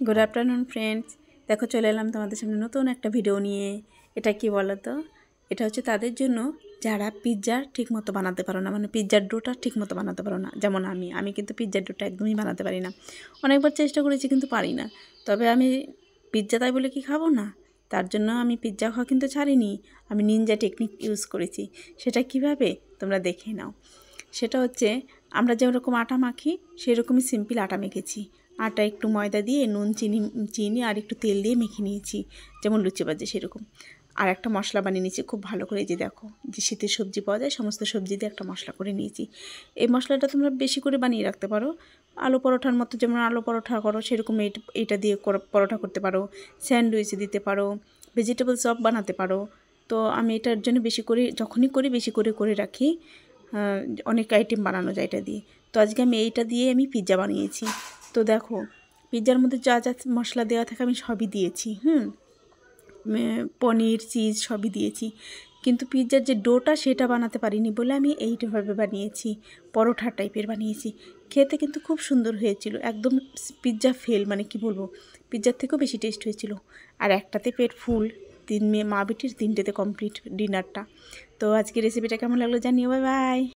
Good afternoon friends. देखो चले एलाम तुम्हारे सामने नतून एक भिडियो निये। এটা কি বলো তো, এটা হচ্ছে তাদের জন্য যারা পিৎজা ঠিকমতো বানাতে পারো না, মানে পিৎজার ডোটা ঠিকমতো বানাতে পারো না। যেমন আমি কিন্তু পিৎজার ডোটা একদমই বানাতে পারি না। অনেকবার চেষ্টা করেছি কিন্তু পারি না। তবে আমি পিৎজা তাই বলে কি খাবো না, তার জন্য আমি পিৎজা খাওয়া কিন্তু ছাড়িনি। আমি নিনজা টেকনিক ইউজ করেছি। সেটা কিভাবে তোমরা দেখে নাও। সেটা হচ্ছে আমরা যেরকম আটা মাখি সেরকমই সিম্পল আটা মেখেছি। আটা একটু ময়দা দিয়ে নুন চিনি আর একটু তেল দিয়ে মেখে নিয়েছি, যেমন লুচি বাজে সেরকম। আর একটা মশলা বানিয়ে নিয়েছি খুব ভালো করে, যে দেখো যে শীতের সবজি পাওয়া যায় সমস্ত সবজি দিয়ে একটা মশলা করে নিয়েছি। এই মশলাটা তোমরা বেশি করে বানিয়ে রাখতে পারো। আলু পরোটার মতো, যেমন আলু পরোটা করো সেরকম এটা দিয়ে পরোটা করতে পারো, স্যান্ডউইচে দিতে পারো, ভেজিটেবল চপ বানাতে পারো। তো আমি এটার জন্য বেশি করে যখনই করি বেশি করে রাখি। অনেক আইটেম বানানো যায় এটা দিয়ে। তো আজকে আমি এইটা দিয়ে আমি পিৎজা বানিয়েছি। তো দেখো পিৎজার মধ্যে যা যা মশলা দেওয়া থাকে আমি সবই দিয়েছি। পনির চিজ সবই দিয়েছি, কিন্তু পিৎজার যে ডোটা সেটা বানাতে পারিনি বলে আমি এইভাবে বানিয়েছি, পরোটা টাইপের বানিয়েছি। খেতে কিন্তু খুব সুন্দর হয়েছিল, একদম পিৎজা ফেল, মানে কি বলবো, পিৎজার থেকেও বেশি টেস্ট হয়েছিল। আর একটাতে পেট ফুল, মা বেটির 3টেতে কমপ্লিট ডিনারটা। তো আজকে রেসিপিটা কেমন লাগলো জানিও। Bye bye.